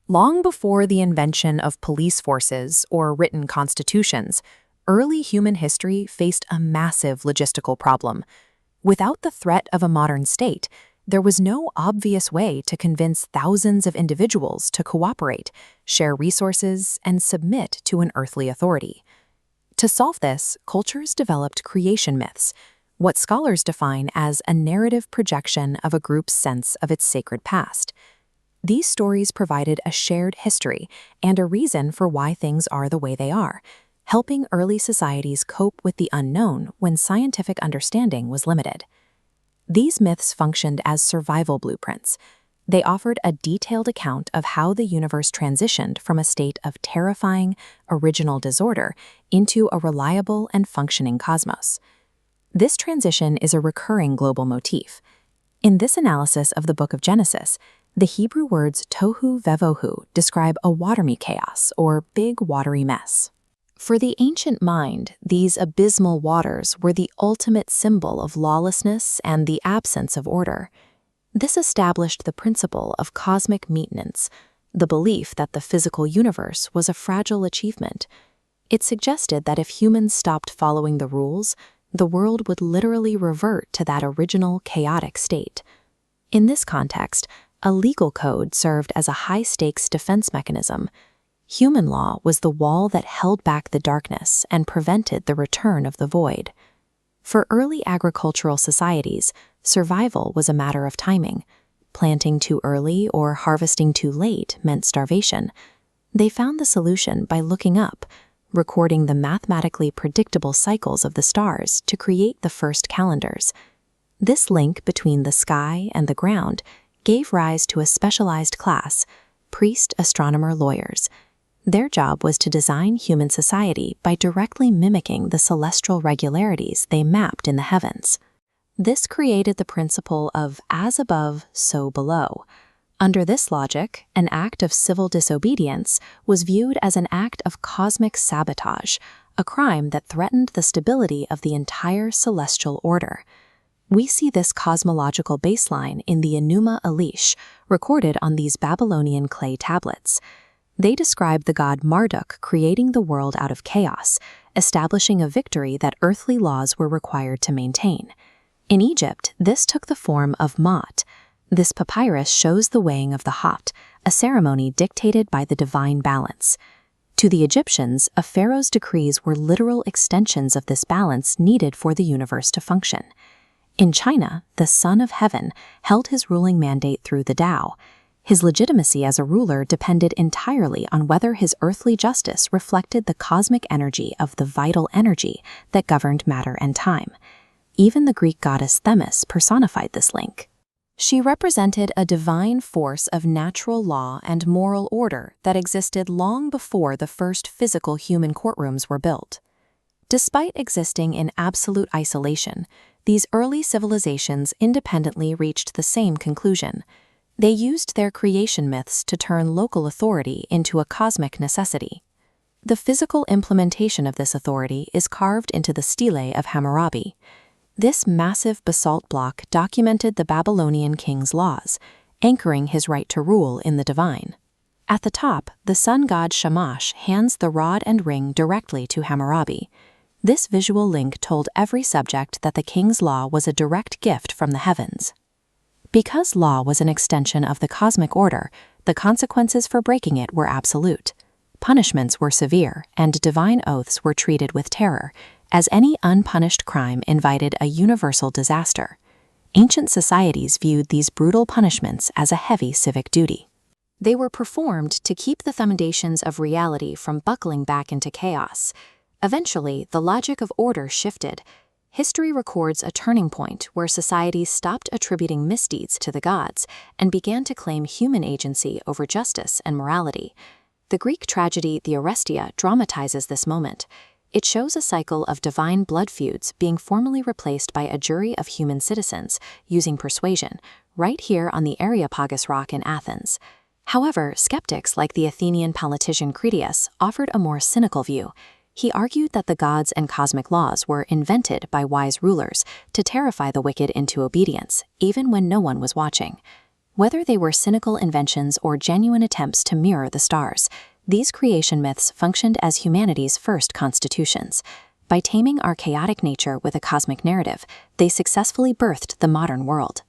Long before the invention of police forces or written constitutions, early human history faced a massive logistical problem. Without the threat of a modern state, there was no obvious way to convince thousands of individuals to cooperate, share resources, and submit to an earthly authority. To solve this, cultures developed creation myths, what scholars define as a narrative projection of a group's sense of its sacred past. These stories provided a shared history and a reason for why things are the way they are, helping early societies cope with the unknown when scientific understanding was limited. These myths functioned as survival blueprints. They offered a detailed account of how the universe transitioned from a state of terrifying, original disorder into a reliable and functioning cosmos. This transition is a recurring global motif. In this analysis of the Book of Genesis, the Hebrew words tohu vevohu describe a watery chaos or big watery mess. For the ancient mind, these abysmal waters were the ultimate symbol of lawlessness and the absence of order. This established the principle of cosmic maintenance, the belief that the physical universe was a fragile achievement. It suggested that if humans stopped following the rules, the world would literally revert to that original chaotic state. In this context, a legal code served as a high-stakes defense mechanism. Human law was the wall that held back the darkness and prevented the return of the void. For early agricultural societies, survival was a matter of timing. Planting too early or harvesting too late meant starvation. They found the solution by looking up, recording the mathematically predictable cycles of the stars to create the first calendars. This link between the sky and the ground gave rise to a specialized class, priest astronomer lawyers. Their job was to design human society by directly mimicking the celestial regularities they mapped in the heavens. This created the principle of as above, so below. Under this logic, an act of civil disobedience was viewed as an act of cosmic sabotage, a crime that threatened the stability of the entire celestial order. We see this cosmological baseline in the Enuma Elish, recorded on these Babylonian clay tablets. They describe the god Marduk creating the world out of chaos, establishing a victory that earthly laws were required to maintain. In Egypt, this took the form of Maat. This papyrus shows the weighing of the Hot, a ceremony dictated by the divine balance. To the Egyptians, a pharaoh's decrees were literal extensions of this balance needed for the universe to function. In China, the Son of Heaven held his ruling mandate through the Tao. His legitimacy as a ruler depended entirely on whether his earthly justice reflected the cosmic energy of the vital energy that governed matter and time. Even the Greek goddess Themis personified this link. She represented a divine force of natural law and moral order that existed long before the first physical human courtrooms were built. Despite existing in absolute isolation, these early civilizations independently reached the same conclusion. They used their creation myths to turn local authority into a cosmic necessity. The physical implementation of this authority is carved into the stele of Hammurabi. This massive basalt block documented the Babylonian king's laws, anchoring his right to rule in the divine. At the top, the sun god Shamash hands the rod and ring directly to Hammurabi. This visual link told every subject that the king's law was a direct gift from the heavens. Because law was an extension of the cosmic order, the consequences for breaking it were absolute. Punishments were severe, and divine oaths were treated with terror, as any unpunished crime invited a universal disaster. Ancient societies viewed these brutal punishments as a heavy civic duty. They were performed to keep the foundations of reality from buckling back into chaos. Eventually, the logic of order shifted. History records a turning point where societies stopped attributing misdeeds to the gods and began to claim human agency over justice and morality. The Greek tragedy The Orestia dramatizes this moment. It shows a cycle of divine blood feuds being formally replaced by a jury of human citizens using persuasion, right here on the Areopagus rock in Athens. However, skeptics like the Athenian politician Critias offered a more cynical view. He argued that the gods and cosmic laws were invented by wise rulers to terrify the wicked into obedience, even when no one was watching. Whether they were cynical inventions or genuine attempts to mirror the stars, these creation myths functioned as humanity's first constitutions. By taming our chaotic nature with a cosmic narrative, they successfully birthed the modern world.